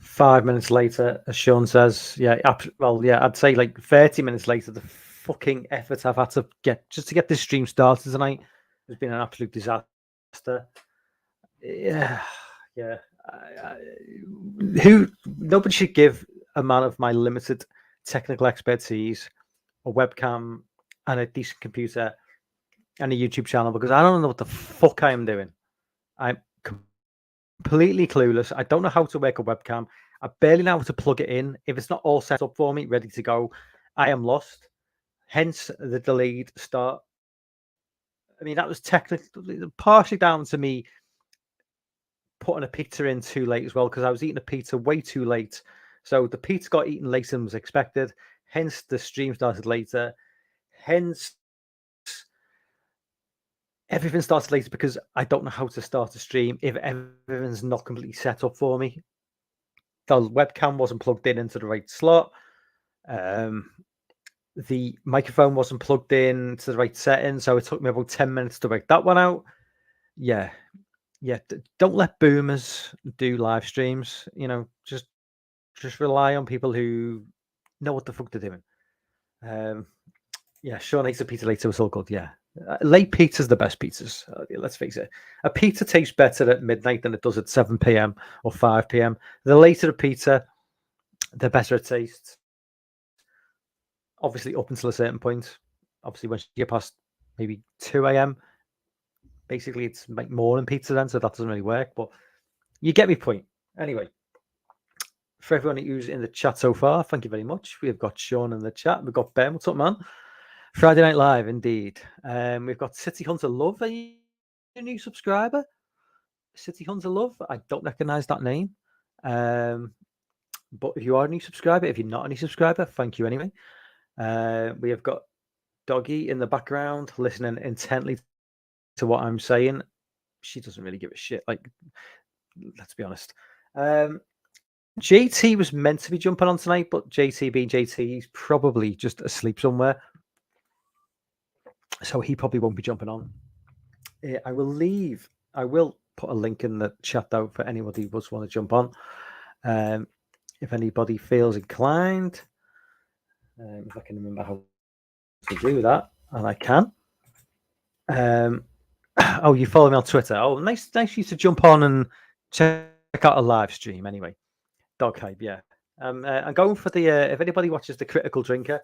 5 minutes later, as Sean says, I'd say like 30 minutes later, the fucking effort I've had to get just to get this stream started tonight has been an absolute disaster. Yeah. Nobody should give a man of my limited technical expertise a webcam and a decent computer and a YouTube channel, because I don't know what the fuck I am doing. I'm completely clueless. I don't know how to work a webcam. I barely know how to plug it in. If it's not all set up for me, ready to go, I am lost. Hence the delayed start. I mean, that was technically partially down to me putting a pizza in too late as well, because I was eating a pizza way too late. So the pizza got eaten later than was expected. Hence the stream started later. Hence everything starts later because I don't know how to start a stream if everything's not completely set up for me. The webcam wasn't plugged in into the right slot. The microphone wasn't plugged in to the right setting, so it took me about 10 minutes to work that one out. Yeah. Don't let boomers do live streams. You know, just rely on people who know what the fuck they're doing. Sean ate a pizza later. Was all good. Yeah. Late pizza's the best pizzas. Let's face it. A pizza tastes better at midnight than it does at 7 p.m. or 5 p.m. The later a pizza, the better it tastes. Obviously, up until a certain point. Obviously, once you get past maybe 2 a.m., basically it's like morning pizza then, so that doesn't really work. But you get me point. Anyway, for everyone who's in the chat so far, thank you very much. We've got Sean in the chat. We've got Ben. What's up, man? Friday Night Live, indeed. We've got City Hunter Love. Are you a new subscriber? City Hunter Love? I don't recognize that name. But if you are a new subscriber, if you're not a new subscriber, thank you anyway. We have got Doggy in the background listening intently to what I'm saying. She doesn't really give a shit. Like, let's be honest. JT was meant to be jumping on tonight, but JT being JT, he's probably just asleep somewhere. So he probably won't be jumping on. I will put a link in the chat though for anybody who does want to jump on. If anybody feels inclined, if I can remember how to do that, and I can. Oh, you follow me on Twitter. Oh, nice you to jump on and check out a live stream. Anyway, dog hype, yeah. I'm going for the. If anybody watches the Critical Drinker,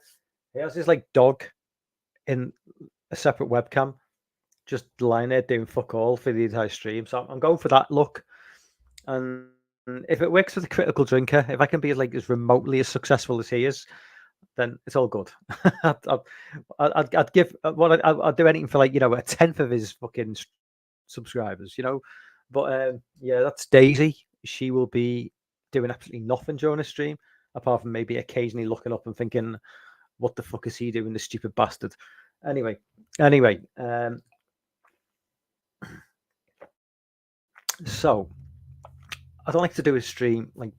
he has this like dog in a separate webcam, just lying there doing fuck all for the entire stream. So I'm going for that look, and if it works for the Critical Drinker, if I can be like as remotely as successful as he is, then it's all good. I'd give I'd do anything for like, you know, 1/10 of his fucking subscribers, you know. But yeah, that's Daisy. She will be doing absolutely nothing during the stream, apart from maybe occasionally looking up and thinking, "What the fuck is he doing, this stupid bastard?" Anyway. So I don't like to do a stream like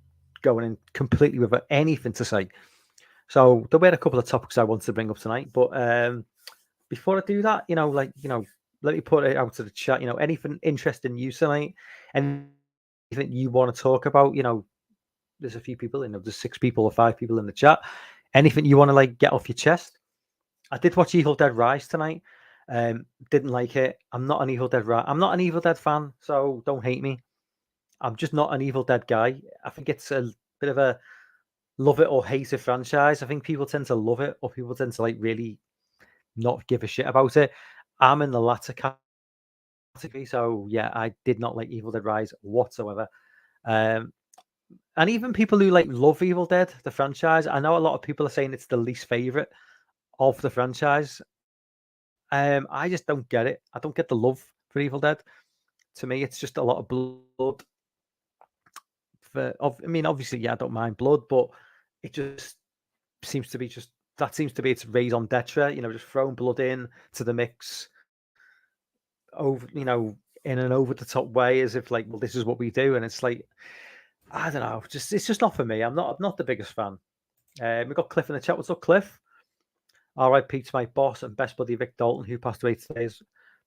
going in completely without anything to say. So there were a couple of topics I wanted to bring up tonight, but before I do that, let me put it out to the chat. Anything interesting you tonight? Anything you want to talk about? There's a few people. There's 6 people or 5 people in the chat. Anything you want to get off your chest? I did watch Evil Dead Rise tonight. Didn't like it. I'm not an Evil Dead fan, so don't hate me. I'm just not an Evil Dead guy. I think it's a bit of a love it or hate it franchise. I think people tend to love it, or people tend to really not give a shit about it. I'm in the latter category, so yeah, I did not like Evil Dead Rise whatsoever. And even people who love Evil Dead, the franchise, I know a lot of people are saying it's the least favorite of the franchise. I just don't get it. I don't get the love for Evil Dead. To me, it's just a lot of blood. Obviously, yeah, I don't mind blood, but it just seems to be its raison d'etre. Just throwing blood in to the mix over, in an over the top way, as if well, this is what we do, and it's I don't know, it's just not for me. I'm not the biggest fan. We've got Cliff in the chat. What's up, Cliff? R.I.P. to my boss and best buddy Vic Dalton, who passed away today as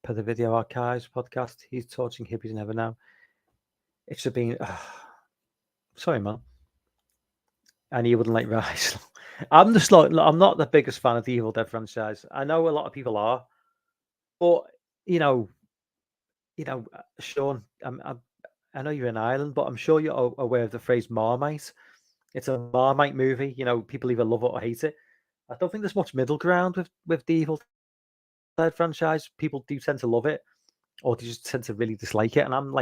per the Video Archives podcast. He's torching hippies never know. It should have been. Sorry, man. And you wouldn't like Rise. I'm not the biggest fan of the Evil Dead franchise. I know a lot of people are, but Sean, I know you're in Ireland, but I'm sure you're aware of the phrase Marmite. It's a Marmite movie. People either love it or hate it. I don't think there's much middle ground with the Evil Dead franchise. People do tend to love it, or they just tend to really dislike it. And I'm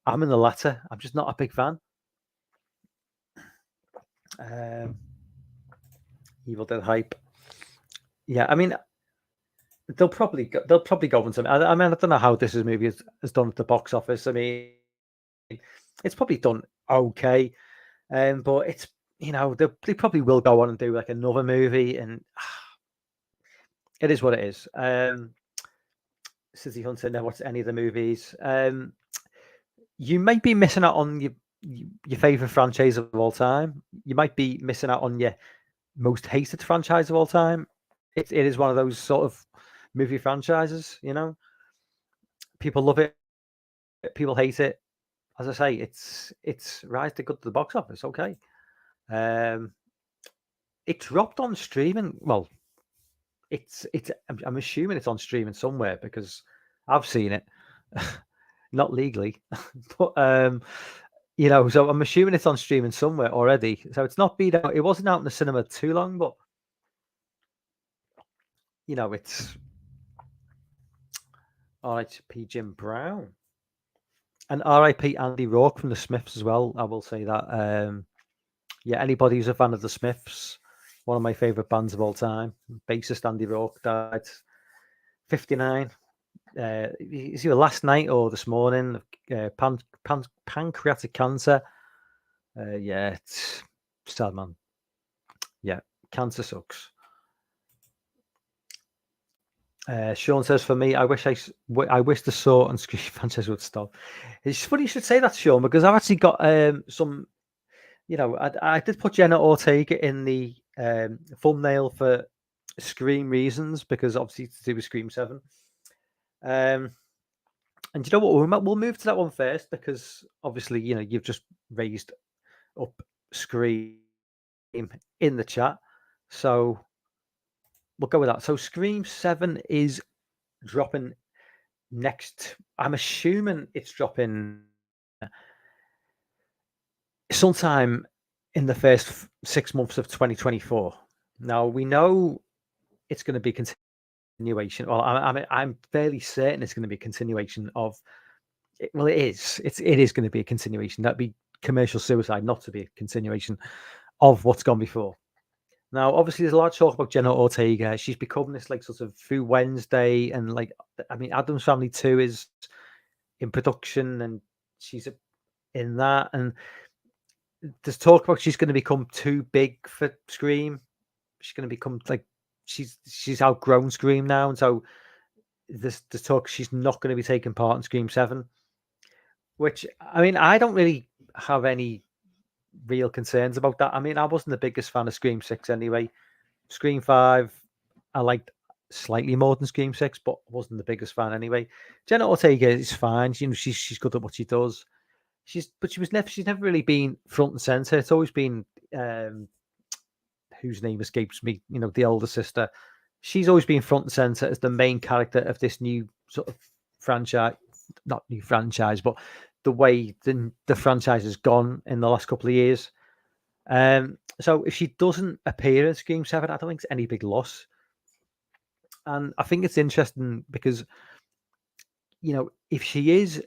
I'm in the latter. I'm just not a big fan. Evil Dead hype. Yeah, they'll probably go on to. I don't know how this movie has done at the box office. It's probably done okay, but it's they probably will go on and do another movie, and it is what it is. City Hunter never watched any of the movies. You might be missing out on your favorite franchise of all time. You might be missing out on your most hated franchise of all time. It is one of those sort of movie franchises. People love it, people hate it. As I say, it's rise to good to the box office. Okay, it dropped on streaming. Well, I'm assuming it's on streaming somewhere because I've seen it, not legally, but so I'm assuming it's on streaming somewhere already. So it's not been out. It wasn't out in the cinema too long, but it's R.I.P. Jim Brown and R.I.P. Andy Rourke from the Smiths as well. I will say that. Yeah, anybody who's a fan of the Smiths, one of my favorite bands of all time. Bassist Andy Rourke died 59. It's either last night or this morning. Pancreatic cancer. Yeah, it's sad, man. Yeah, cancer sucks. Sean says, for me, I wish the Saw and Scream franchise would stop. It's funny you should say that, Sean, because I've actually got some. I did put Jenna Ortega in the thumbnail for Scream reasons, because obviously it's to do with Scream 7. And you know what? We'll move to that one first, because obviously, you've just raised up Scream in the chat. So we'll go with that. So Scream 7 is dropping next. I'm assuming it's dropping sometime in the first 6 months of 2024. Now, we know it's going to be continuation. Well, I'm fairly certain it's going to be a continuation of. Well, it is. It is going to be a continuation. That'd be commercial suicide not to be a continuation of what's gone before. Now, obviously, there's a lot of talk about Jenna Ortega. She's become this sort of Through Wednesday, and Addams Family 2 is in production, and she's in that. And there's talk about she's going to become too big for Scream. She's going to become she's outgrown Scream now, and so there's talk she's not going to be taking part in Scream 7. Which I don't really have any real concerns about that. I mean, I wasn't the biggest fan of Scream 6 anyway. Scream 5, I liked slightly more than Scream 6, but wasn't the biggest fan anyway. Jenna Ortega is fine. She's good at what she does. She's never really been front and center. It's always been whose name escapes me. The older sister. She's always been front and center as the main character of this new sort of franchise. Not new franchise, but the way the franchise has gone in the last couple of years. So if she doesn't appear in Scream 7, I don't think it's any big loss. And I think it's interesting because, if she is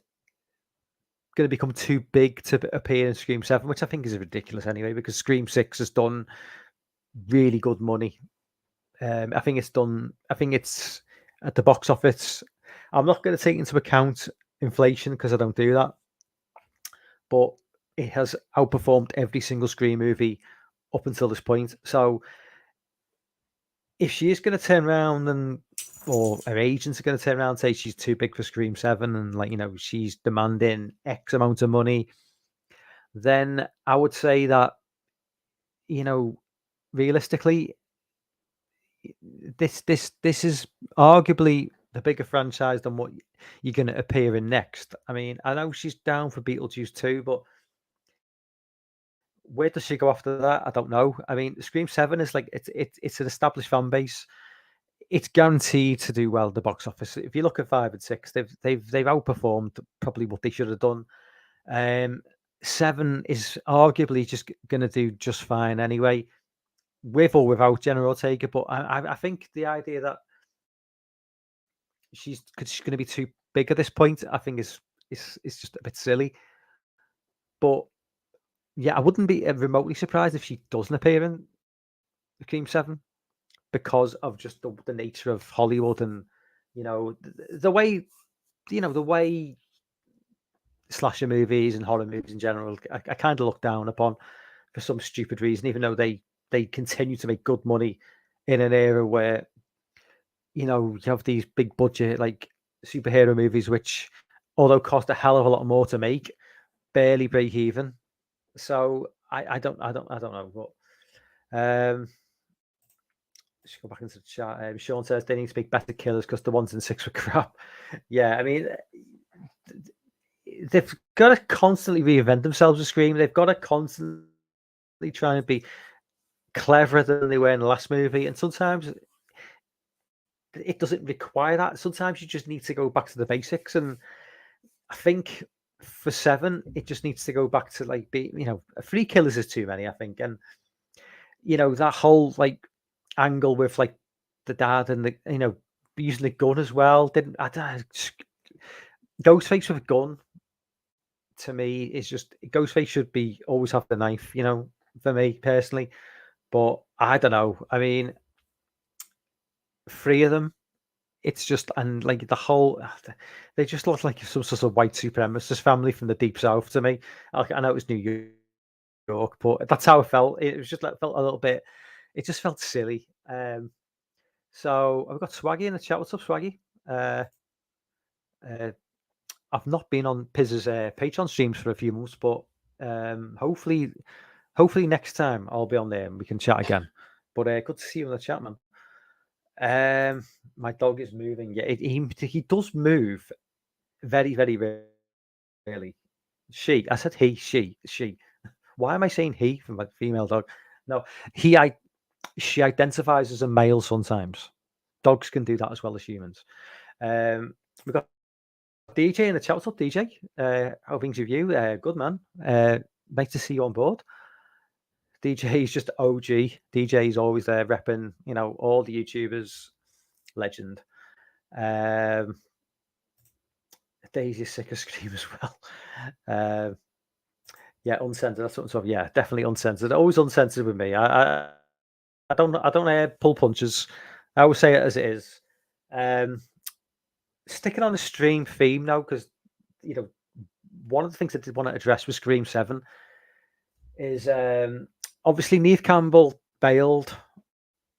going to become too big to appear in Scream 7, which I think is ridiculous anyway, because Scream 6 has done really good money. I think it's at the box office. I'm not going to take into account inflation because I don't do that. But it has outperformed every single Scream movie up until this point. So if she is going to turn around or her agents are going to turn around and say she's too big for Scream 7 and she's demanding X amount of money, then I would say that, realistically, this is arguably the bigger franchise than what you're going to appear in next. I mean, I know she's down for Beetlejuice 2, but where does she go after that? I don't know. I mean, Scream 7 is it's an established fan base. It's guaranteed to do well at the box office. If you look at 5 and 6, they've outperformed probably what they should have done. 7 is arguably just going to do just fine anyway, with or without Jenna Ortega. But I think the idea that she's going to be too big at this point, I think is just a bit silly. But yeah, I wouldn't be remotely surprised if she doesn't appear in Scream 7 because of just the nature of Hollywood and the way the way slasher movies and horror movies in general I kind of look down upon for some stupid reason, even though they continue to make good money in an era where you have these big budget like superhero movies which, although cost a hell of a lot more to make, barely break even. So I don't know, but let's go back into the chat. Sean says they need to make better killers because the ones in 6 were crap. Yeah, I mean, they've got to constantly reinvent themselves with Scream. They've got to constantly try and be cleverer than they were in the last movie, and sometimes it doesn't require that. Sometimes you just need to go back to the basics, and I think for 7, it just needs to go back to 3 killers is too many, I think, and that whole angle with the dad and the using the gun as well. Ghostface with a gun to me is just Ghostface should be always have the knife, for me personally. But I don't know. I mean, 3 of them, it's just and the whole they just look like some sort of white supremacist family from the deep south to me. I know it was New York, but that's how it felt. It was just felt a little bit. It just felt silly. So I've got Swaggy in the chat. What's up, Swaggy? I've not been on Piz's Patreon streams for a few months, but hopefully next time I'll be on there and we can chat again. But good to see you in the chat, man. My dog is moving. Yeah, he does move very, very rarely. I said he, she. Why am I saying he for my female dog? No, she identifies as a male sometimes. Dogs can do that as well as humans. We've got DJ in the chat. What's up, DJ? How things with you? Good, man. Nice to see you on board. DJ is just OG. DJ is always there repping, all the YouTubers. Legend. Daisy's sick of Scream as well. Yeah, uncensored. That's what I'm yeah, definitely uncensored. Always uncensored with me. I don't pull punches. I always say it as it is. Sticking on the stream theme now, because one of the things I did want to address with Scream 7 is obviously Neve Campbell bailed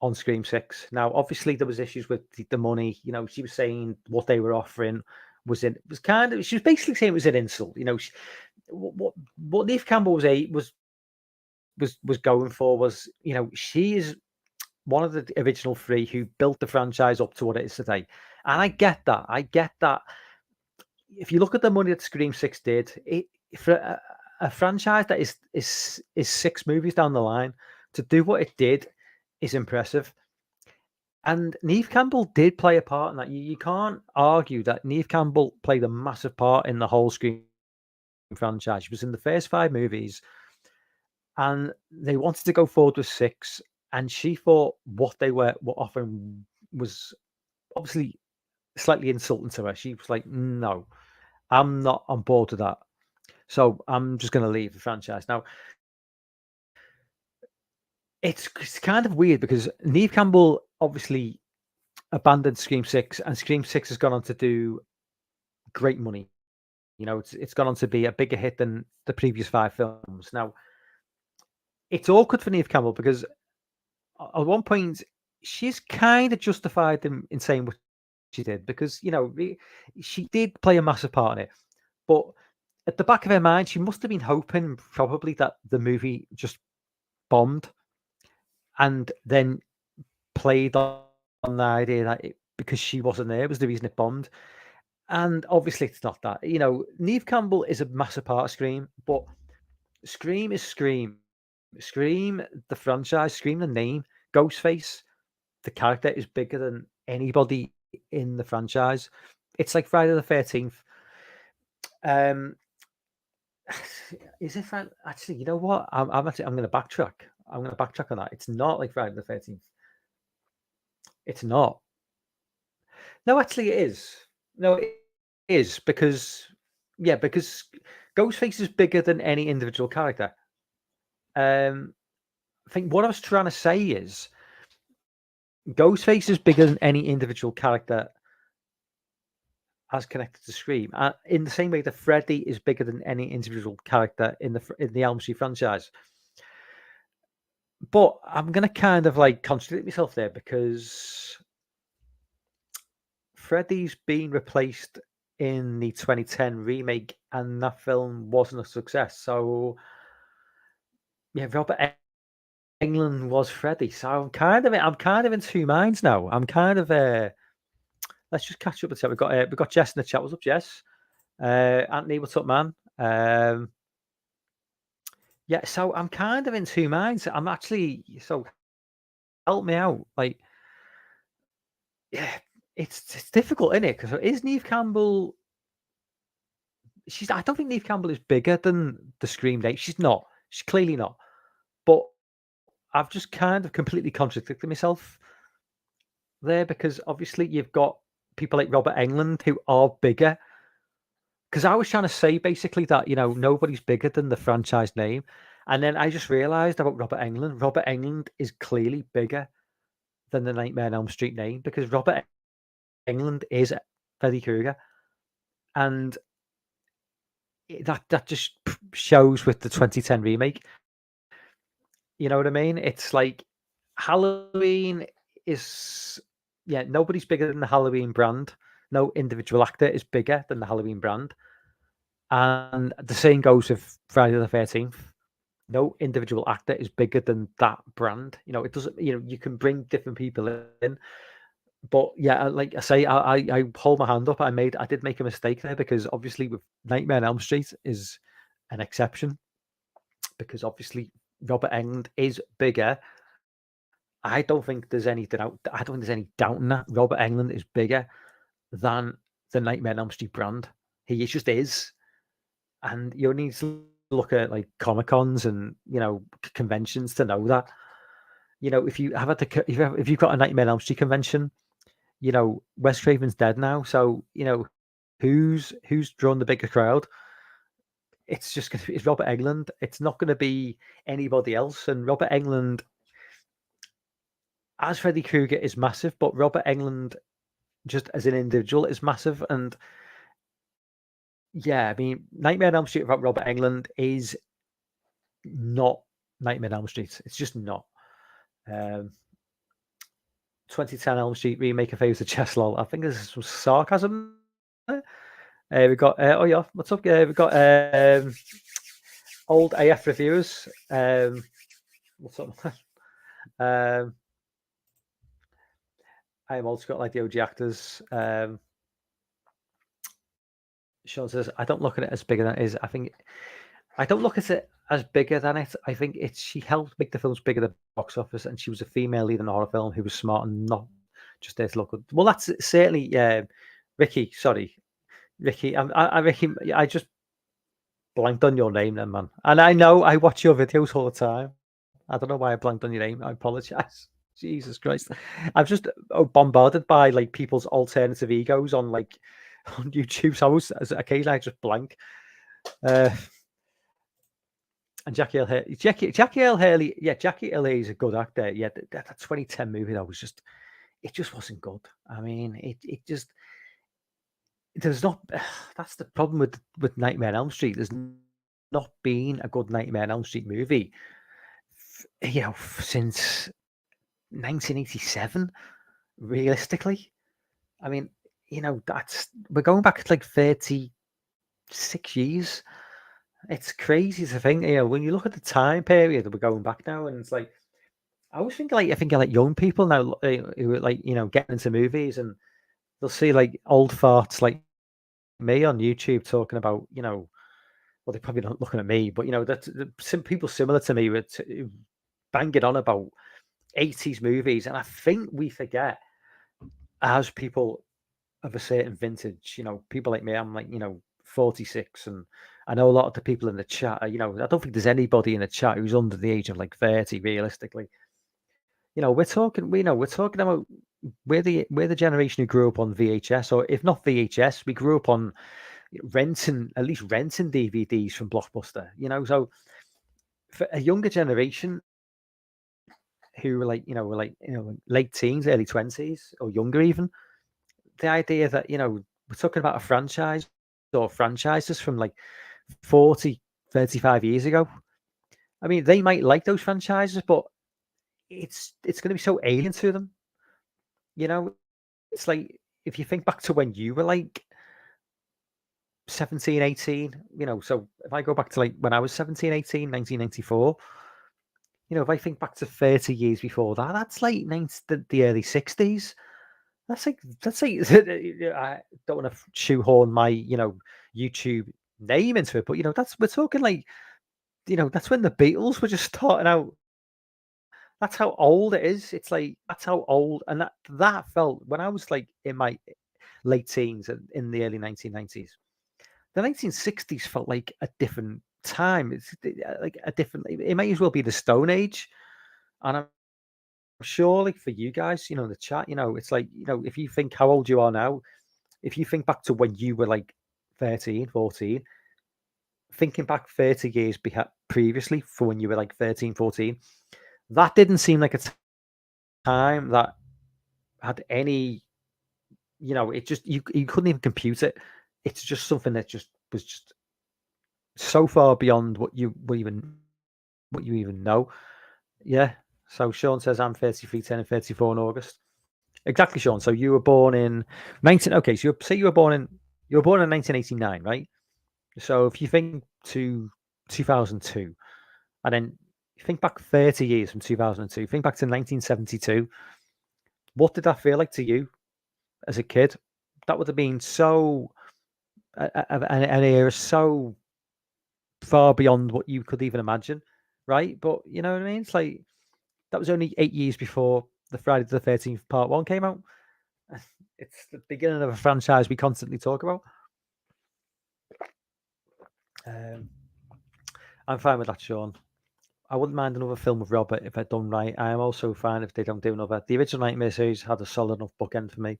on Scream 6. Now, obviously, there was issues with the money. She was saying what they were offering she was basically saying it was an insult. What Neve Campbell was was going for was, she is one of the original three who built the franchise up to what it is today. And I get that. I get that. If you look at the money that Scream 6 did, it for a franchise that is 6 movies down the line, to do what it did is impressive. And Neve Campbell did play a part in that. You can't argue that Neve Campbell played a massive part in the whole Scream franchise. She was in the first 5 movies, and they wanted to go forward with 6, and she thought what they were offering was obviously slightly insulting to her. She was like, "No, I'm not on board with that. So I'm just going to leave the franchise." Now, it's kind of weird because Neve Campbell obviously abandoned Scream 6, and Scream 6 has gone on to do great money. It's gone on to be a bigger hit than the previous 5 films. Now, it's awkward for Neve Campbell because at one point she's kind of justified in saying what she did, because she did play a massive part in it, but at the back of her mind, she must have been hoping probably that the movie just bombed, and then played on the idea that because she wasn't there was the reason it bombed. And obviously it's not that. Neve Campbell is a massive part of Scream, but Scream is Scream. Scream, the franchise, Scream, the name, Ghostface, the character is bigger than anybody in the franchise. It's like Friday the 13th. Is it Friday? Actually, you know what? I'm going to backtrack. I'm going to backtrack on that. It's not like Friday the 13th. It's not. No, actually, it is. No, it is because Ghostface is bigger than any individual character. I think what I was trying to say is Ghostface is bigger than any individual character as connected to Scream. In the same way that Freddy is bigger than any individual character in the Elm Street franchise. But I'm going to kind of like contradict myself there, because Freddy's been replaced in the 2010 remake, and that film wasn't a success. So yeah, Robert Englund was Freddy. So I'm kind of in 2 minds now. I'm kind of let's just catch up with chat. We've got Jess in the chat. What's up, Jess? Anthony, what's up, man? Yeah, so I'm kind of in 2 minds. I'm actually, so help me out. Like, yeah, it's difficult, isn't it? Because is Neve Campbell? I don't think Neve Campbell is bigger than the Scream name. She's not. She's clearly not. But I've just kind of completely contradicted myself there, because obviously you've got people like Robert Englund who are bigger. Because I was trying to say basically that nobody's bigger than the franchise name, and then I just realised about Robert Englund. Robert Englund is clearly bigger than the Nightmare on Elm Street name, because Robert Englund is Freddy Krueger, and that just shows with the 2010 remake. You know what I mean? It's like Halloween is, nobody's bigger than the Halloween brand. No individual actor is bigger than the Halloween brand. And the same goes with Friday the 13th. No individual actor is bigger than that brand. It doesn't, you can bring different people in. But yeah, like I say, I hold my hand up. I did make a mistake there, because obviously with Nightmare on Elm Street is an exception, because obviously Robert Englund is bigger. I don't think there's any doubt. I don't think there's any doubt in that. Robert Englund is bigger than the Nightmare on Elm Street brand. He just is, and you need to look at like Comic Cons and conventions to know that. If you have if you've got a Nightmare on Elm Street convention, Wes Craven's dead now, so who's drawn the bigger crowd? It's just going to be Robert Englund. It's not going to be anybody else. And Robert Englund as Freddy Krueger is massive, but Robert Englund just as an individual is massive. And yeah, I mean, Nightmare on Elm Street without Robert Englund is not Nightmare on Elm Street. It's just not. 2010 Elm Street remake of Favors the Chess Lol. I think there's some sarcasm there. We got oh yeah, what's up? We got old AF reviewers. What's up? I am old school like the OG actors. Sean says, I don't look at it as bigger than it is. I don't look at it as bigger than it. I think she helped make the films bigger at the box office, and she was a female lead in a horror film who was smart and not just there to look good. Well, that's certainly Ricky. Sorry, Ricky. Ricky. I just blanked on your name then, man. And I know I watch your videos all the time. I don't know why I blanked on your name. I apologize. Jesus Christ. I'm just bombarded by like people's alternative egos on like on YouTube. So occasionally I just blank. And Jackie L. Haley, Jackie L. Haley, yeah, Jackie L. Haley is a good actor. Yeah, that 2010 movie though was just, it just wasn't good. I mean, it just, there's not. That's the problem with Nightmare on Elm Street. There's not been a good Nightmare on Elm Street movie, since 1987. Realistically, I mean, we're going back to like 36 years. It's crazy to think, when you look at the time period that we're going back now, and it's like, I always think like young people now who are like, getting into movies, and they'll see like old farts like me on YouTube talking about, well, they're probably not looking at me, but that some people similar to me were banging on about 80s movies, and I think we forget as people of a certain vintage, people like me, I'm like, 46, and I know a lot of the people in the chat are, I don't think there's anybody in the chat who's under the age of like 30 realistically. We're talking about we're the generation who grew up on VHS, or if not VHS, we grew up on renting DVDs from Blockbuster. So for a younger generation who were like, late teens, early 20s, or younger even, the idea that, we're talking about a franchise or franchises from like 40, 35 years ago. I mean, they might like those franchises, but it's going to be so alien to them. It's like, if you think back to when you were like 17, 18, so if I go back to like when I was 17, 18, 1994, if I think back to 30 years before that, that's like the early 60s. That's like I don't want to shoehorn my YouTube name into it, but we're talking like that's when the Beatles were just starting out. That's how old it is. It's like, that's how old, and that felt when I was like in my late teens and in the early 1990s. The 1960s felt like a different time. It's like a different. It might as well be the Stone Age, and I'm sure, like for you guys, in the chat, it's like, if you think how old you are now, if you think back to when you were like 13, 14, thinking back 30 years previously for when you were like 13, 14, that didn't seem like a time that had any, it just, you couldn't even compute it. It's just something that was just so far beyond what you even know. Yeah. So Sean says I'm 33, turning 34 in August. Exactly, Sean. So you were born in 19. Okay, so you were born in 1989, right? So if you think to 2002, and then think back 30 years from 2002, think back to 1972. What did that feel like to you as a kid? That would have been so an era so far beyond what you could even imagine, right? But you know what I mean? It's like that was only 8 years before the Friday the 13th Part 1 came out. It's the beginning of a franchise we constantly talk about. I'm fine with that, Sean. I wouldn't mind another film with Robert if I'd done right. I am also fine if they don't do another. The original Nightmare series had a solid enough bookend for me.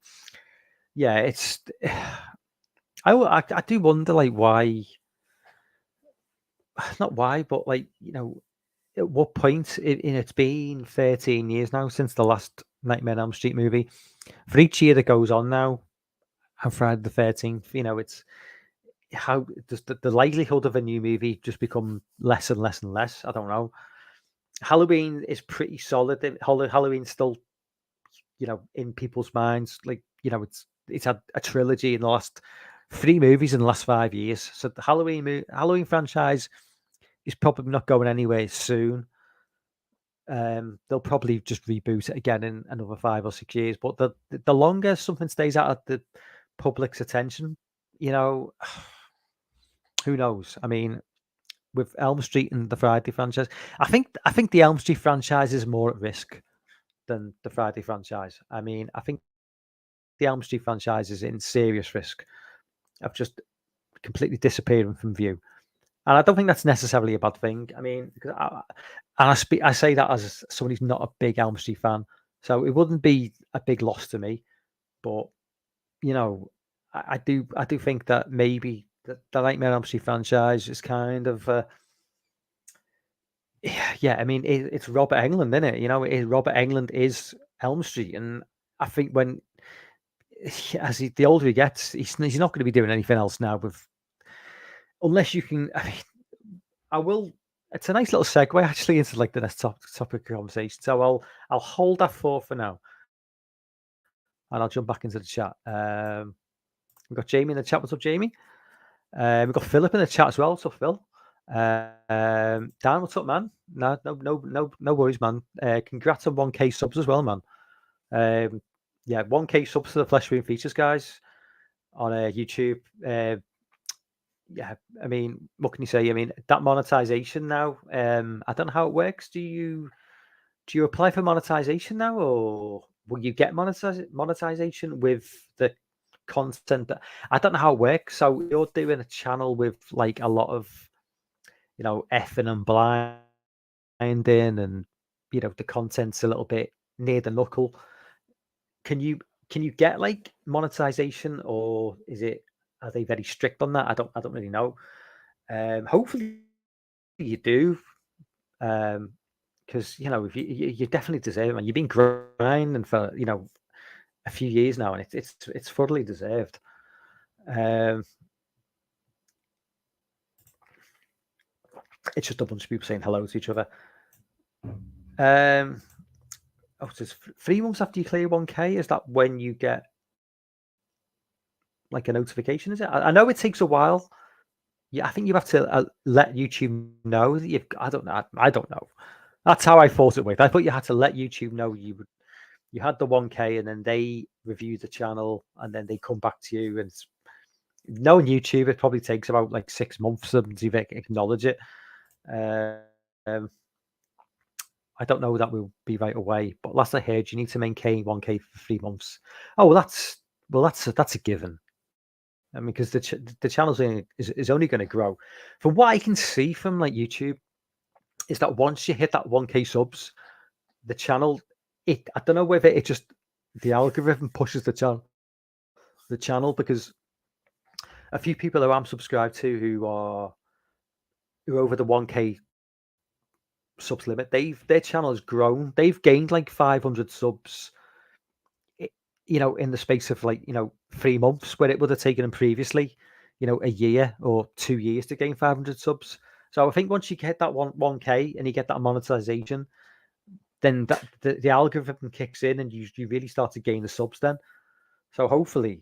Yeah, it's. I do wonder, like, why. Not why, but like, at what point it's been 13 years now since the last Nightmare on Elm Street movie. For each year that goes on now, on Friday the 13th, it's how does the likelihood of a new movie just become less and less and less? I don't know. Halloween is pretty solid. Halloween's still, in people's minds. Like, it's had a trilogy in the last 3 movies in the last 5 years. So the Halloween franchise is probably not going anywhere soon. They'll probably just reboot it again in another 5 or 6 years. But the longer something stays out of the public's attention, you know, who knows? I mean, with Elm Street and the Friday franchise, I think the Elm Street franchise is more at risk than the Friday franchise. I mean, I think the Elm Street franchise is in serious risk of just completely disappearing from view. And I don't think that's necessarily a bad thing. I mean, because I say that as someone who's not a big Elm Street fan, so it wouldn't be a big loss to me. But you know, I do think that maybe the Nightmare on Elm Street franchise is kind of yeah. I mean, it's Robert Englund, isn't it? You know, Robert Englund is Elm Street, and I think when the older he gets, he's not going to be doing anything else now. Unless you can, I mean, I will. It's a nice little segue actually into like the next topic of conversation. So I'll hold that for now, and I'll jump back into the chat. We've got Jamie in the chat. What's up, Jamie? We've got Philip in the chat as well. What's up, Phil? Dan, what's up, man? No worries, man. Congrats on 1K subs as well, man. Yeah, 1K subs to the Flesh Room Features, guys, on YouTube. Yeah, I mean, what can you say? I mean, that monetization now. I don't know how it works. Do you apply for monetization now, or will you get monetization with the content that I don't know how it works? So you're doing a channel with like a lot of, you know, effing and blinding, and you know the content's a little bit near the knuckle. Can you get like monetization, or are they very strict on that? I don't really know. Hopefully you do, because you know if you definitely deserve it, man. You've been grinding for a few years now, and it's fully deserved. It's just a bunch of people saying hello to each other. Oh, it says 3 months after you clear 1K. Is that when you get like a notification? Is it? I know it takes a while. Yeah, I think you have to let YouTube know that you've. I don't know. I don't know. That's how I thought it worked. I thought you had to let YouTube know you had the 1K, and then they review the channel, and then they come back to you. And knowing YouTube, it probably takes about like 6 months for them to acknowledge it. I don't know that will be right away, but last I heard, you need to maintain 1K for 3 months. Oh, well, that's a given. I mean, because the channel is only going to grow. From what I can see from like YouTube, is that once you hit that 1K subs, the channel, I don't know whether it just the algorithm pushes the channel, because a few people who I'm subscribed to who are over the 1K subs limit, their channel has grown. They've gained like 500 subs, in the space of like 3 months, where it would have taken them previously, a year or 2 years to gain 500 subs. So I think once you get that 1K and you get that monetization, then the algorithm kicks in, and you really start to gain the subs then. So hopefully,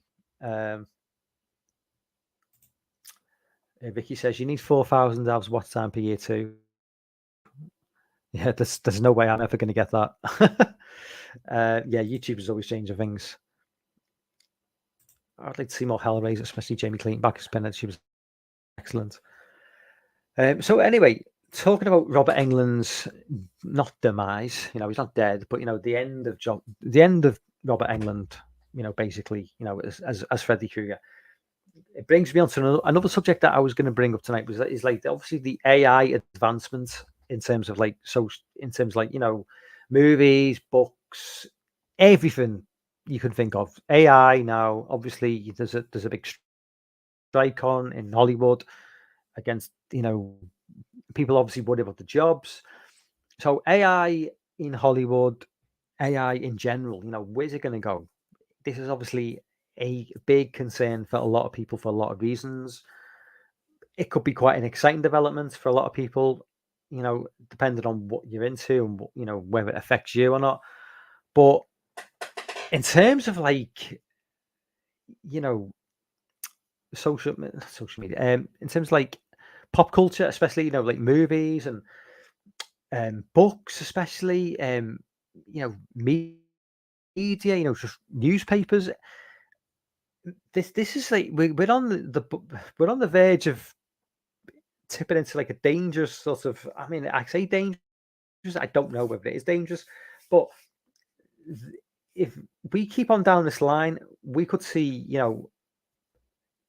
Vicky says you need 4,000 hours watch time per year too. Yeah, there's no way I'm ever going to get that. Yeah, YouTube is always changing things. I'd like to see more Hellraiser, especially Jamie Clayton back as Bennett. She was excellent. So anyway, talking about Robert Englund's not demise, he's not dead, but the end of Robert Englund, basically, as Freddy Krueger. It brings me on to another subject that I was going to bring up tonight, is like obviously the AI advancement in terms of like movies, books, everything you can think of. AI now, obviously, there's a big strike on in Hollywood against people obviously worried about the jobs. So AI in Hollywood, AI in general, where's it going to go? This is obviously a big concern for a lot of people for a lot of reasons. It could be quite an exciting development for a lot of people, depending on what you're into and whether it affects you or not. But in terms of like, social media, in terms of like pop culture, especially like movies and books, especially media, just newspapers. This is like we're on we're on the verge of tipping into like a dangerous sort of. I mean, I say dangerous. I don't know whether it is dangerous, but if we keep on down this line, we could see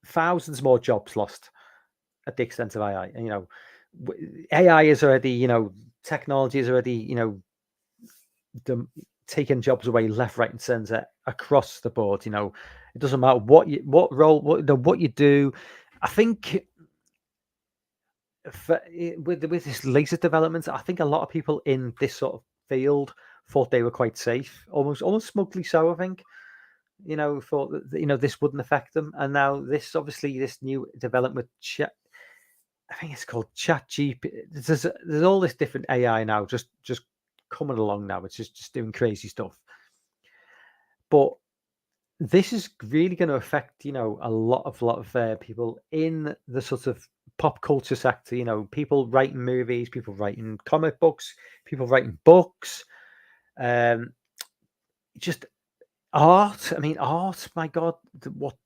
thousands more jobs lost at the extent of AI. And AI is already technology is already taking jobs away left, right, and center across the board. It doesn't matter what role, what you do. I think with this latest developments, I think a lot of people in this sort of field thought they were quite safe, almost smugly so. I think thought that this wouldn't affect them, and now this new development chat. I think it's called Chat GP. There's all this different AI now, just coming along now. It's just doing crazy stuff. But this is really going to affect, a lot of people in the sort of pop culture sector. People writing movies, people writing comic books, people writing books, just art. I mean, art. My God, what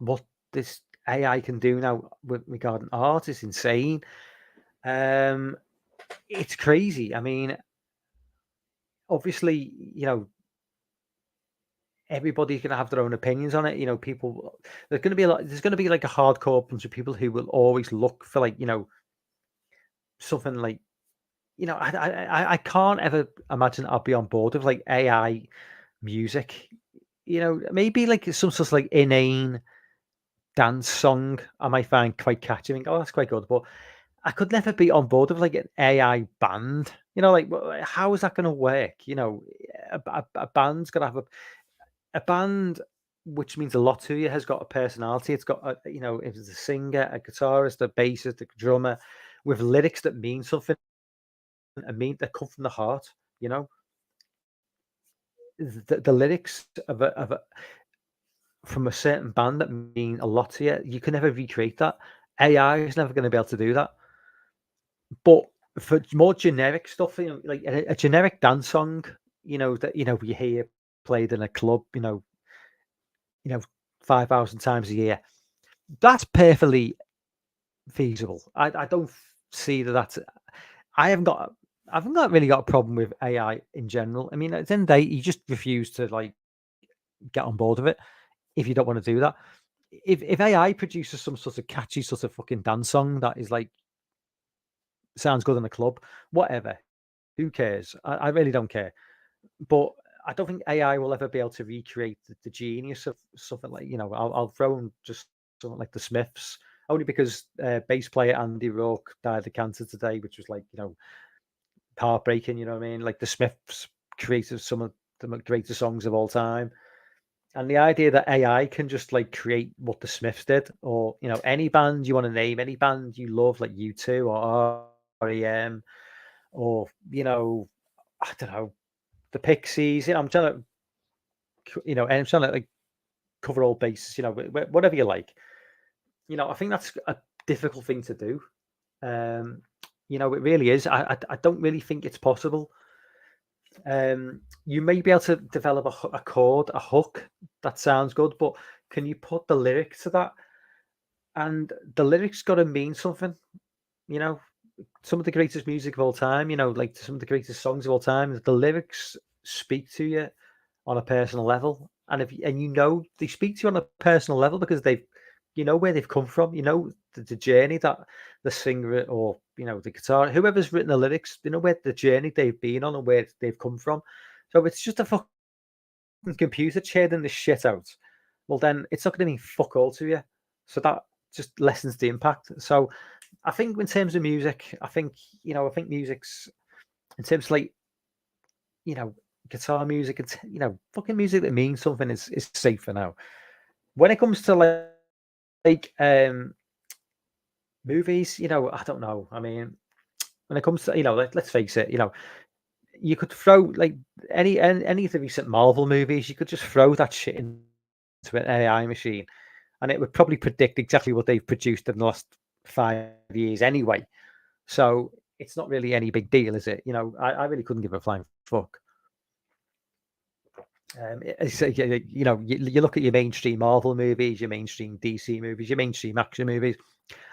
this AI can do now regarding art is insane. It's crazy. I mean, obviously, everybody's going to have their own opinions on it. People, there's going to be there's going to be like a hardcore bunch of people who will always look for like, something like, I can't ever imagine I'll be on board with like AI music, maybe like some sort of like inane dance song I might find quite catchy. I think, oh, that's quite good. But I could never be on board with like an AI band. Like how is that going to work? A band's got to have a band, which means a lot to you, has got a personality. It's got if it's a singer, a guitarist, a bassist, a drummer, with lyrics that mean something and mean that come from the heart. The lyrics of from a certain band that mean a lot to you. You can never recreate that. AI is never going to be able to do that. But for more generic stuff, like a generic dance song, that you hear played in a club, 5,000 times a year, that's perfectly feasible. I don't see that. I haven't really got a problem with AI in general. I mean, at the end of the day, you just refuse to like get on board with it if you don't want to do that. If AI produces some sort of catchy sort of fucking dance song that is like sounds good in the club, whatever, who cares? I really don't care. But I don't think AI will ever be able to recreate the genius of something like, I'll throw in just something like the Smiths, only because bass player Andy Rourke died of cancer today, which was like, heartbreaking, you know what I mean? Like the Smiths created some of the greatest songs of all time. And the idea that AI can just like create what the Smiths did, or, any band you want to name, any band you love, like U2 or REM, or, I don't know, the Pixies, I'm trying to, and I'm trying to like cover all bases, whatever you like. I think that's a difficult thing to do. It really is. I don't really think it's possible. You may be able to develop a chord, a hook that sounds good, but can you put the lyrics to that? And the lyrics got to mean something. Some of the greatest music of all time, like some of the greatest songs of all time, the lyrics speak to you on a personal level. And they speak to you on a personal level because where they've come from, the journey that the singer or, the guitar, whoever's written the lyrics, where the journey they've been on and where they've come from. So it's just a fucking computer churning this shit out. Well, then it's not going to mean fuck all to you. So that just lessens the impact. So I think in terms of music, I think music's in terms of like, guitar music and, fucking music that means something is safer now. When it comes to like movies, I don't know. I mean, when it comes to, let's face it, you could throw like any of the recent Marvel movies, you could just throw that shit into an AI machine and it would probably predict exactly what they've produced in the last 5 years anyway. So it's not really any big deal, is it? I really couldn't give a flying fuck. You look at your mainstream Marvel movies, your mainstream DC movies, your mainstream action movies.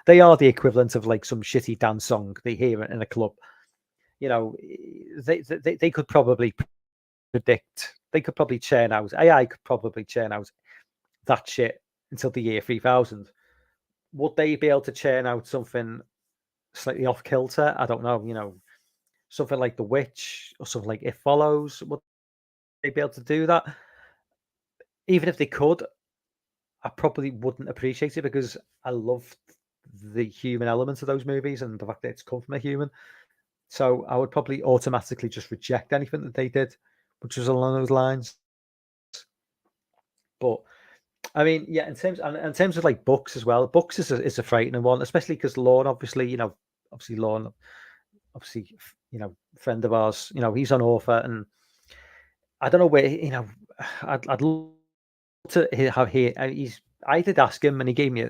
They are the equivalent of like some shitty dance song they hear in a club. They could probably predict. They could probably churn out. AI could probably churn out that shit until the year 3000. Would they be able to churn out something slightly off kilter? I don't know. Something like The Witch or something like It Follows. Would they be able to do that? Even if they could, I probably wouldn't appreciate it because I love the human elements of those movies and the fact that it's come from a human. So I would probably automatically just reject anything that they did, which was along those lines. But I mean, yeah, in terms of like books as well, books is a frightening one, especially because Lorne, obviously, Lorne, obviously, friend of ours, he's an author, and I don't know where, I'd love to have here. I did ask him, and he gave me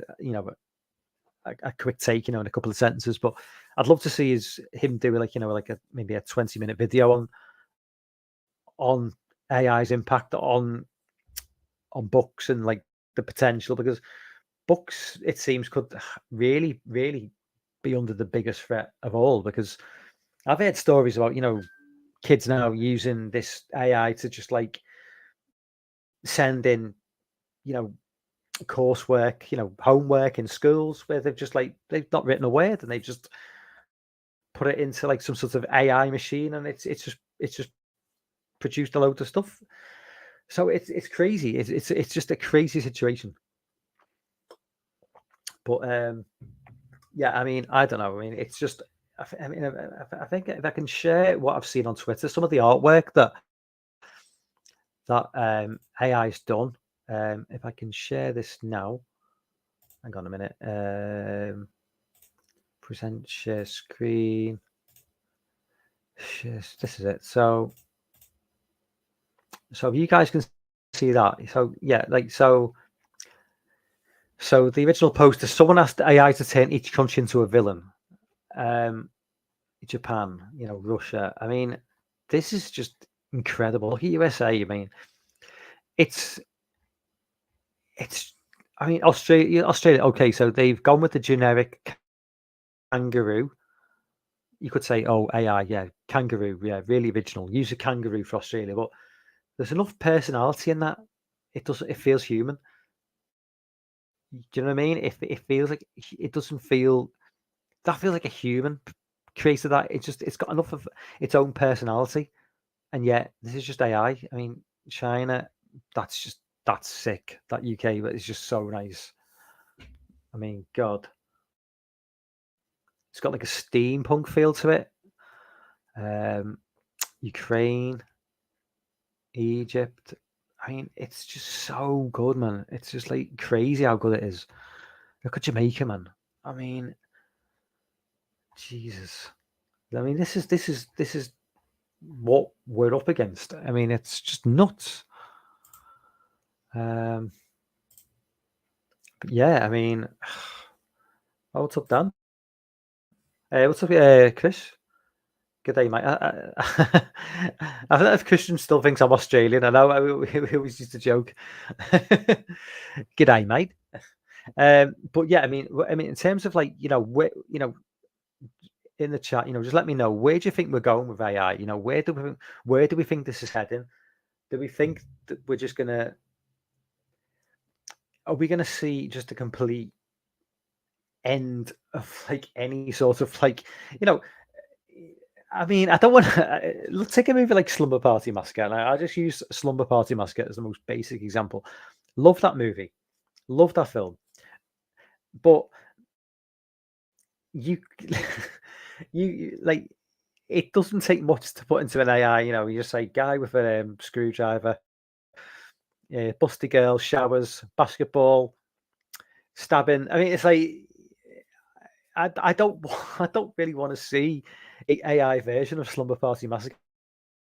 a quick take, in a couple of sentences. But I'd love to see him do maybe a 20-minute video on AI's impact on books and like the potential, because books, it seems, could really, really be under the biggest threat of all. Because I've heard stories about kids now using this AI to just like send in coursework, homework in schools where they've not written a word and they've just put it into like some sort of AI machine, and it's just produced a load of stuff. So it's crazy. It's just a crazy situation. But yeah, I mean, I don't know. I mean, it's just. I mean, I think if I can share what I've seen on Twitter, some of the artwork that AI's done. If I can share this now, hang on a minute. Present share screen. This is it. So if you guys can see that, so yeah, like so the original poster, someone asked AI to turn each country into a villain. Japan, Russia. I mean, this is just incredible. Look at USA. I mean, it's. I mean, Australia. Okay, so they've gone with the generic kangaroo. You could say, oh, AI, yeah, kangaroo, yeah, really original. Use a kangaroo for Australia, but there's enough personality in that. It feels human. Do you know what I mean? It feels like it doesn't feel that feels like a human created that. It's got enough of its own personality, and yet this is just AI. I mean, China, that's sick. That UK, but it's just so nice. I mean, God, it's got like a steampunk feel to it. Ukraine, Egypt. I mean, it's just so good, man. It's just like crazy how good it is. Look at Jamaica, man. I mean, Jesus. I mean, this is what we're up against. I mean, it's just nuts. But yeah, I mean, oh, what's up, Dan? What's up, Chris? Good day, mate. I don't know if Christian still thinks I'm Australian. I know we always used to joke. Good day, mate. But yeah, I mean, in terms of like, in the chat, just let me know, where do you think we're going with AI? Where do we think this is heading? Do we think that we're just are we gonna see just a complete end of like any sort of like, I mean, I don't want to. Let's take a movie like Slumber Party Massacre. And I just use Slumber Party Massacre as the most basic example. Love that movie, love that film, but you, like, it doesn't take much to put into an AI. You just say guy with a screwdriver, busty girl, showers, basketball, stabbing. I mean, it's like I don't really want to see an AI version of Slumber Party Massacre.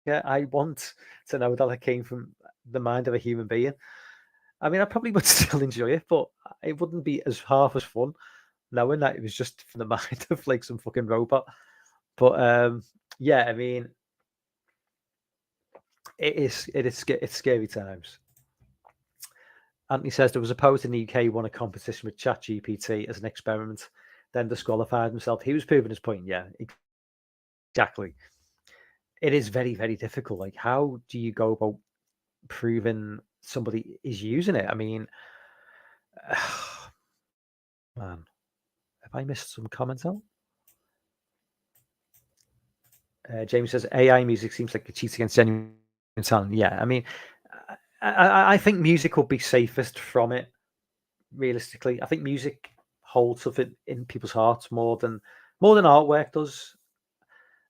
Yeah, I want to know that it came from the mind of a human being. I mean, I probably would still enjoy it, but it wouldn't be as half as fun. knowing that it was just from the mind of like some fucking robot. But yeah, I mean, it's scary times. Anthony says there was a poet in the UK who won a competition with ChatGPT as an experiment, then disqualified himself. He was proving his point. Yeah, exactly. It is very, very difficult. Like, how do you go about proving somebody is using it? I mean, man, have I missed some comments out? James says AI music seems like a cheat against genuine talent. Yeah, I mean, I think music will be safest from it. Realistically, I think music holds something in people's hearts more than artwork does.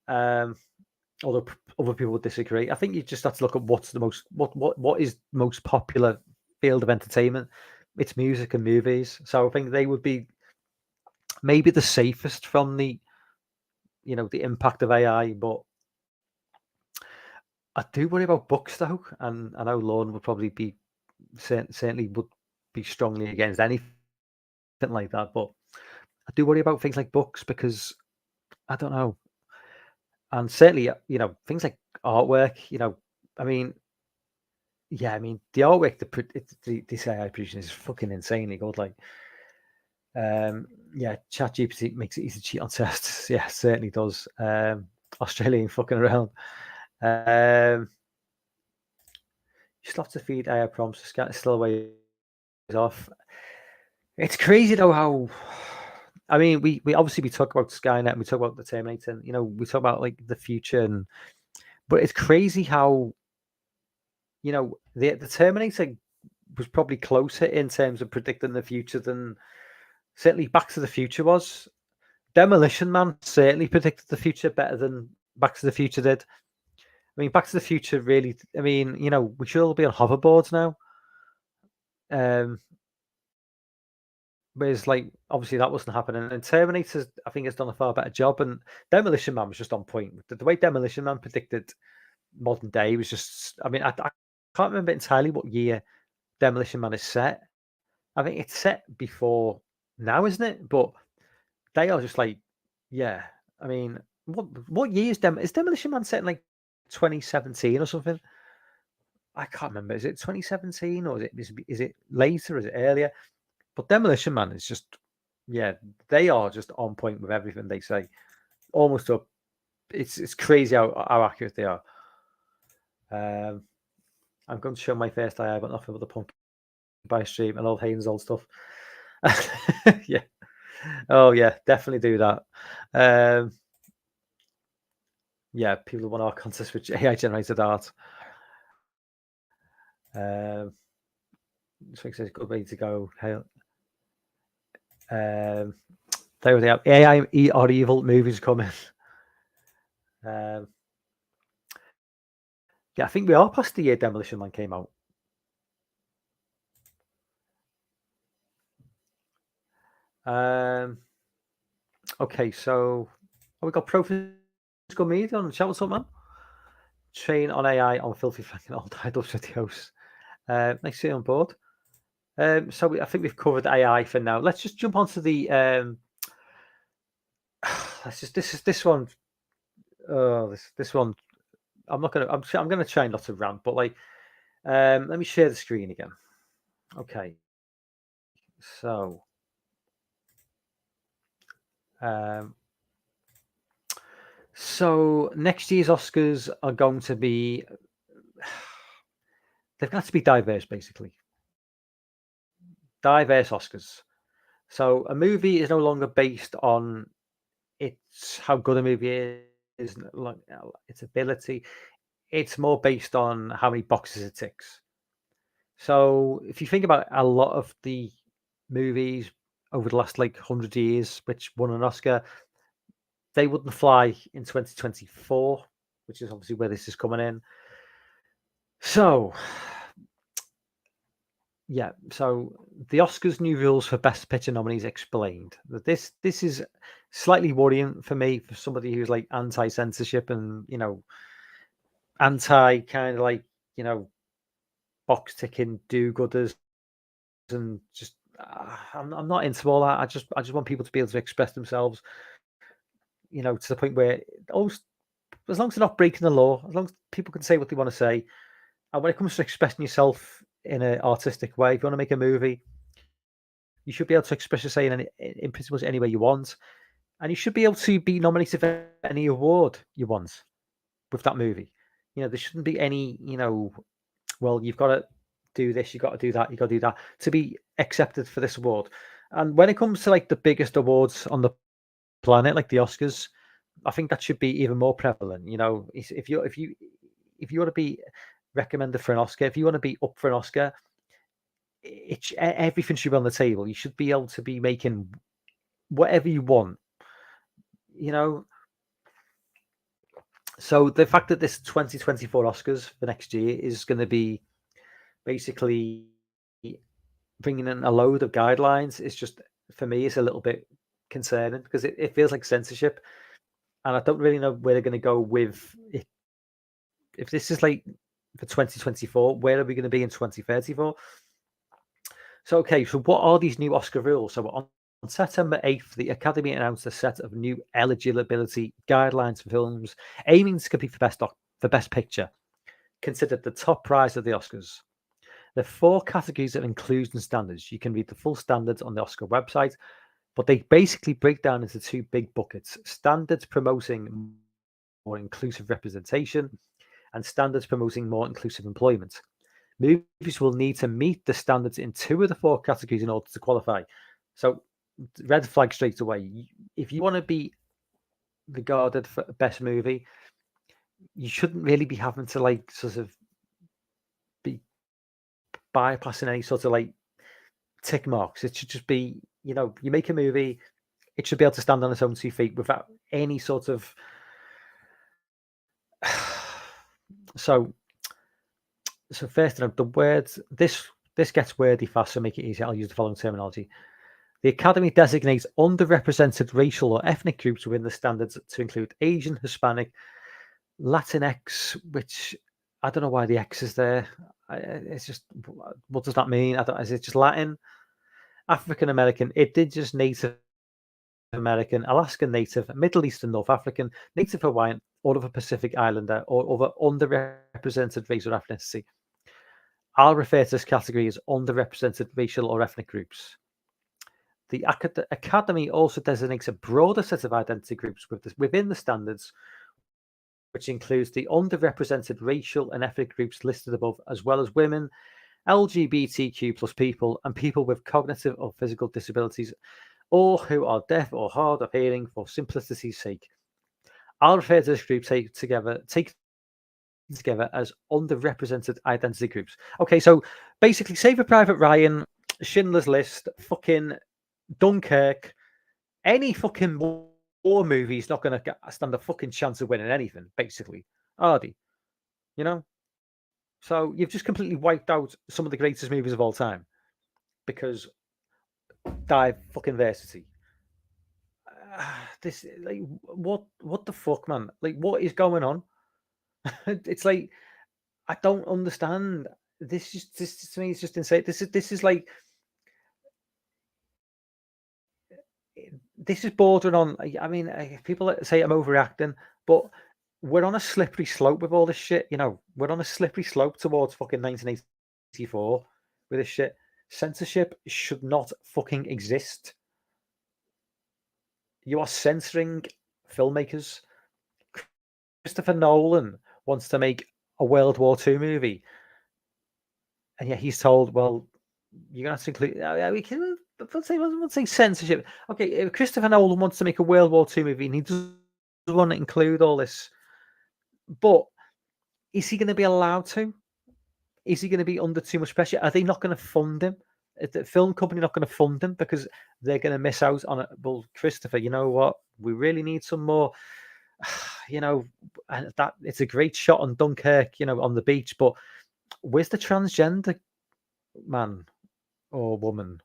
Although other people would disagree. I think you just have to look at what's the most what is most popular field of entertainment. It's music and movies. So I think they would be maybe the safest from the the impact of AI. But I do worry about books though, and I know Lauren would probably be certainly would be strongly against anything like that. But I do worry about things like books because I don't know, and certainly things like artwork. I mean, yeah, I mean the artwork this AI production is fucking insanely good. Like, yeah, ChatGPT makes it easy to cheat on tests. Yeah, certainly does. Australian fucking around. You still have to feed AI prompts. It's still a ways off. It's crazy though how. I mean, we obviously talk about Skynet and we talk about the Terminator. And, we talk about like the future, but it's crazy how the Terminator was probably closer in terms of predicting the future than certainly Back to the Future was. Demolition Man certainly predicted the future better than Back to the Future did. I mean, Back to the Future really. I mean, we should all be on hoverboards now. Whereas, like, obviously that wasn't happening. And Terminator, I think, has done a far better job. And Demolition Man was just on point. The way Demolition Man predicted modern day was just. I mean, I can't remember entirely what year Demolition Man is set. I think it's set before now, isn't it? But they are just like, yeah. I mean, what year is Demolition Man set in like 2017 or something? I can't remember. Is it 2017 or is it later? Is it earlier? But Demolition Man is just, yeah, they are just on point with everything they say. Almost up. It's crazy how accurate they are. I'm going to show my first eye. I got nothing but the Pumpkin Pie stream and old Hayden's old stuff. Yeah. Oh yeah, definitely do that. Yeah, people want our contest with AI generated art. This makes a good way to go. There they are. AI are evil movies coming. Yeah, I think we are past the year Demolition Man came out. Okay, so we got Professional Media on the chat. What's up, man? Train on AI on filthy fucking old idol videos. Nice to see you on board. So I think we've covered AI for now. Let's just jump onto the. This one. Oh, this one. I'm not gonna. I'm gonna try not to rant, but like, let me share the screen again. Okay. So, next year's Oscars are going to be. They've got to be diverse, basically. Diverse Oscars. So a movie is no longer based on how good a movie is, like its ability. It's more based on how many boxes it ticks. So if you think about a lot of the movies over the last like 100 years which won an Oscar, they wouldn't fly in 2024, which is obviously where this is coming in. So yeah, so the Oscars' new rules for Best Picture nominees explained. This is slightly worrying for me, for somebody who's like anti-censorship and anti kind of like box ticking do-gooders, and just I'm not into all that. I just want people to be able to express themselves, to the point where, oh, as long as they're not breaking the law, as long as people can say what they want to say, and when it comes to expressing yourself in an artistic way, if you want to make a movie, you should be able to express yourself in pretty much any way you want, and you should be able to be nominated for any award you want with that movie. There shouldn't be any, well, you've got to do this, you've got to do that, you've got to do that to be accepted for this award. And when it comes to like the biggest awards on the planet, like the Oscars, I think that should be even more prevalent. If you want to be recommended for an Oscar, if you want to be up for an Oscar, everything should be on the table. You should be able to be making whatever you want. So the fact that this 2024 Oscars for next year is going to be basically bringing in a load of guidelines is just, for me, it's a little bit concerning, because it feels like censorship, and I don't really know where they're going to go with it. If this is like for 2024, where are we going to be in 2034? So, okay, so what are these new Oscar rules? So on September 8th, the Academy announced a set of new eligibility guidelines for films aiming to compete for Best Picture, considered the top prize of the Oscars. There are 4 categories of inclusion standards. You can read the full standards on the Oscar website, but they basically break down into 2 big buckets: standards promoting more inclusive representation and standards promoting more inclusive employment. Movies will need to meet the standards in 2 of the 4 categories in order to qualify. So, red flag straight away. If you want to be regarded for best movie, you shouldn't really be having to like sort of be bypassing any sort of like tick marks. It should just be, you make a movie, it should be able to stand on its own 2 feet without any sort of. So first, the words, this gets wordy fast, so make it easy. I'll use the following terminology. The Academy designates underrepresented racial or ethnic groups within the standards to include Asian, Hispanic, Latinx, which I don't know why the X is there. It's just, what does that mean? Is it just Latin? African American, Indigenous, Native American, Alaskan Native, Middle Eastern, North African, Native Hawaiian, or other Pacific Islander, or other underrepresented race or ethnicity. I'll refer to this category as underrepresented racial or ethnic groups. The Academy also designates a broader set of identity groups within the standards, which includes the underrepresented racial and ethnic groups listed above, as well as women, LGBTQ plus people, and people with cognitive or physical disabilities, or who are deaf or hard of hearing for simplicity's sake. I'll refer to this group together as underrepresented identity groups. Okay, so basically Saving Private Ryan, Schindler's List, fucking Dunkirk, any fucking war movie is not going to stand a fucking chance of winning anything, basically, are they? So you've just completely wiped out some of the greatest movies of all time because diversity. This, like, what the fuck, man? Like, what is going on? It's like, I don't understand. This to me is just insane. This is like, this is bordering on. I mean, people say I'm overreacting, but we're on a slippery slope with all this shit. We're on a slippery slope towards fucking 1984 with this shit. Censorship should not fucking exist. You are censoring filmmakers. Christopher Nolan wants to make a World War II movie, and yet he's told, well, you're going to have to include. We can, let's say censorship. Okay, if Christopher Nolan wants to make a World War II movie, and he doesn't want to include all this, but is he going to be allowed to? Is he going to be under too much pressure? Are they not going to fund him? Is the film company not going to fund him because they're going to miss out on it? Well, Christopher, you know what? We really need some more. And that it's a great shot on Dunkirk, on the beach, but where's the transgender man or woman?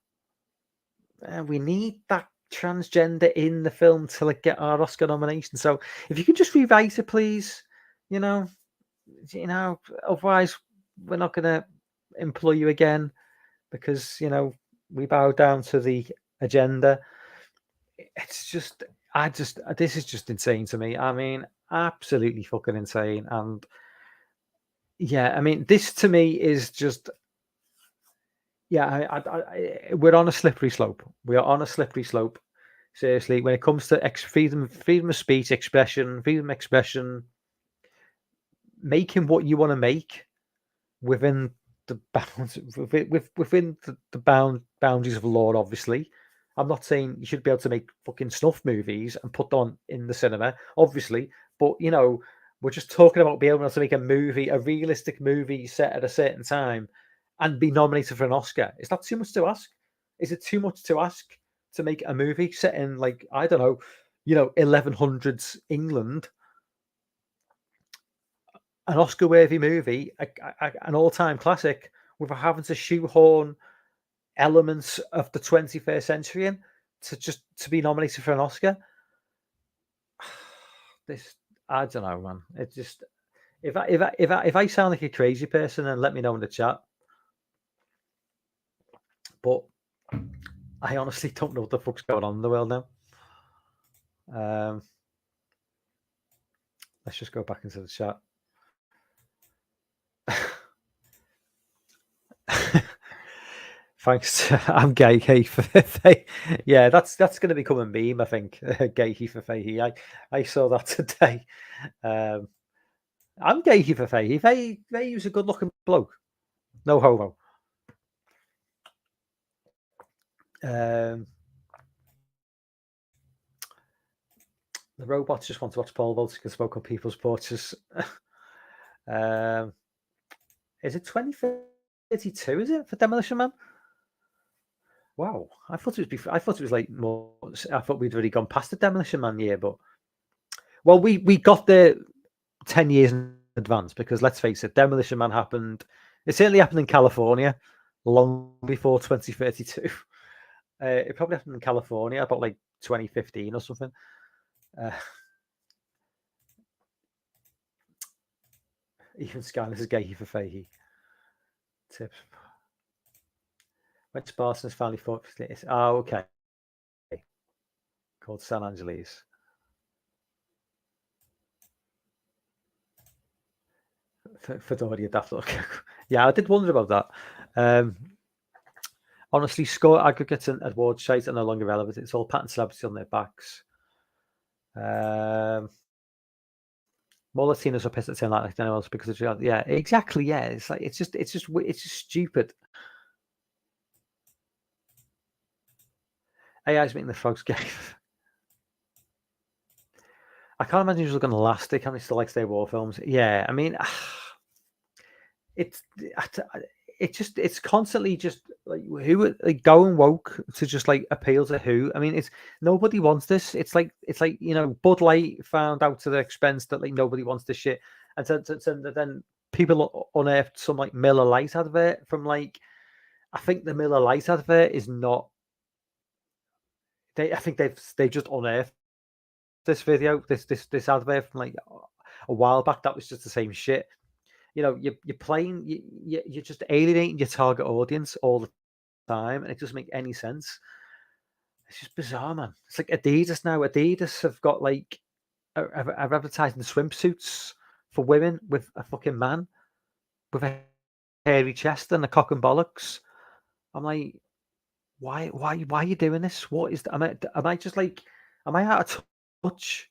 We need that transgender in the film to like get our Oscar nomination. So if you could just rewrite it, please. Otherwise we're not going to employ you again because We bow down to the agenda. It's just, this is just insane to me. I mean, absolutely fucking insane. And yeah, I mean, this to me is just, yeah, we're on a slippery slope. We are on a slippery slope. Seriously, when it comes to freedom of speech, freedom of expression, making what you want to make within the bounds, within the boundaries of law. Obviously, I'm not saying you should be able to make fucking snuff movies and put them in the cinema, obviously, but you know, we're just talking about being able to make a movie, a realistic movie set at a certain time, and be nominated for an Oscar. Is that too much to ask? Is it too much to ask to make a movie set in, like, I don't know, 1100s England, an Oscar-worthy movie, an all-time classic, without having to shoehorn elements of the 21st century in to be nominated for an Oscar? This, I don't know, man. It's just, if I sound like a crazy person, then let me know in the chat. But I honestly don't know what the fuck's going on in the world now. Let's just go back into the chat. Thanks. I'm gay. Hey, yeah, that's going to become a meme, I think. Gay for Fahey. I saw that today. I'm gay for Fahey. Fahey was a good looking bloke. No homo. The robots just want to watch pole vaulting and smoke on people's porches. Is it 2032? Is it for Demolition Man? Wow, I thought it was. I thought it was like more. I thought we'd already gone past the Demolition Man year, but well, we got there 10 years in advance, because let's face it, Demolition Man happened. It certainly happened in California long before 2032. It probably happened in California about like 2015 or something. Even Skyler is gay for Fahey. Tips. Went to Barcelona's family fought. Oh, okay. Called San Angeles. Fedora, daft look. Yeah, I did wonder about that. Honestly, score aggregates and award sites are no longer relevant. It's all patent celebrities on their backs. More Latinos are pissed at saying like anyone else because of, yeah, exactly. Yeah, it's like it's just stupid. AI's making the frogs gay. I can't imagine it's going to last. They can't still like stay war films. Yeah, I mean, it's constantly just like who like going woke to just like appeal to who. I mean, it's nobody wants this. It's like Bud Light found out to the expense that like nobody wants this shit, and then people unearthed some like Miller Lite advert from like, I think the Miller Lite advert is not. I think they've just unearthed this video, this advert from like a while back. That was just the same shit. You're playing, you're just alienating your target audience all the time, and it doesn't make any sense. It's just bizarre, man. It's like Adidas now. Adidas have got like are advertising swimsuits for women with a fucking man with a hairy chest and a cock and bollocks. I'm like, why are you doing this? What is? Am I just like? Am I out of touch?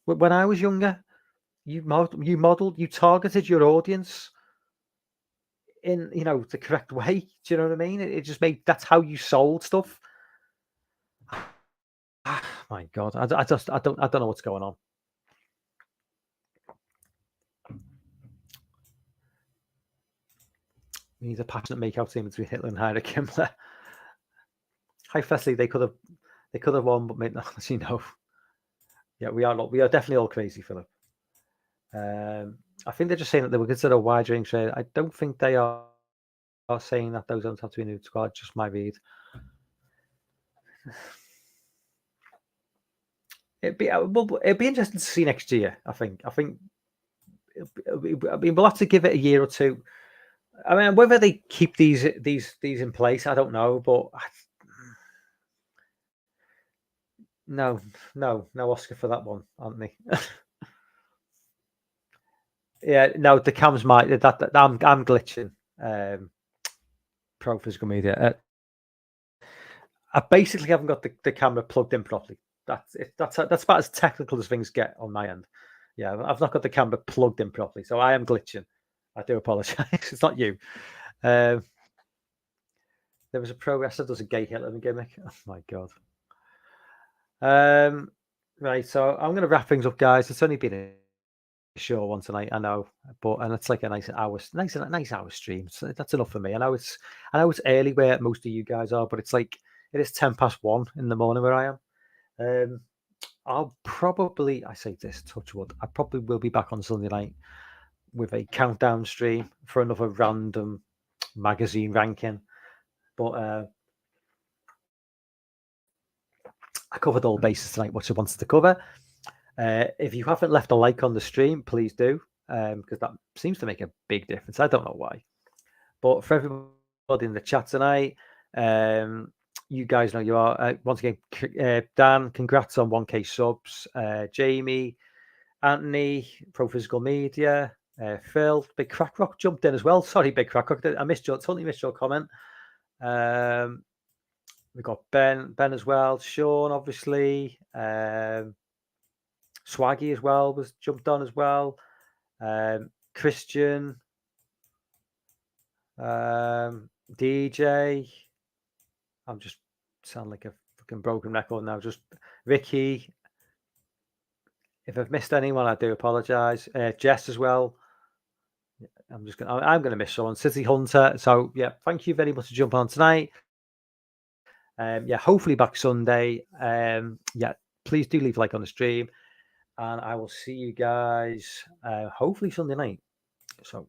When I was younger, you modeled, you targeted your audience in the correct way. Do you know what I mean? It just made, that's how you sold stuff. My God, I don't know what's going on. We need a passionate makeout scene between Hitler and Heinrich Himmler. Hypothetically, they could have won, but made you know. Yeah, we are definitely all crazy, Philip. I think they're just saying that they were considered a wide range. I don't think they are saying that those don't have to be new to squad. Just my read. It'd be interesting to see next year. I think we'll have to give it a year or two. I mean, whether they keep these in place, I don't know, but no, no Oscar for that one, Anthony. Yeah, no, the cams might. I'm glitching. Pro physical media. I basically haven't got the camera plugged in properly. That's it. That's about as technical as things get on my end. Yeah, I've not got the camera plugged in properly, so I am glitching. I do apologise. It's not you. There was a pro wrestler does a gay Hitler gimmick. Oh my god. Right, so I'm going to wrap things up, guys. It's only been a short one tonight, I know, and it's like a nice hour stream. So that's enough for me. I know it's early where most of you guys are, but it's like it is 1:10 in the morning where I am. I'll probably, I say this, touch wood, I probably will be back on Sunday night with a countdown stream for another random magazine ranking. But I covered all bases tonight, what I wanted to cover. If you haven't left a like on the stream, please do, because that seems to make a big difference. I don't know why. But for everybody in the chat tonight, you guys know you are. Once again, Dan, congrats on 1K subs. Jamie, Anthony, Pro Physical Media, Phil, Big Crack Rock jumped in as well. Sorry, Big Crack Rock. I totally missed your comment. We've got Ben as well. Sean, obviously. Swaggy as well was jumped on as well. Christian. DJ. I'm just sound like a fucking broken record now. Just Ricky. If I've missed anyone, I do apologize. Jess as well. I'm gonna miss someone. City Hunter. So yeah, thank you very much for jumping on tonight. Yeah, hopefully back Sunday. Yeah, please do leave a like on the stream, and I will see you guys hopefully Sunday night. So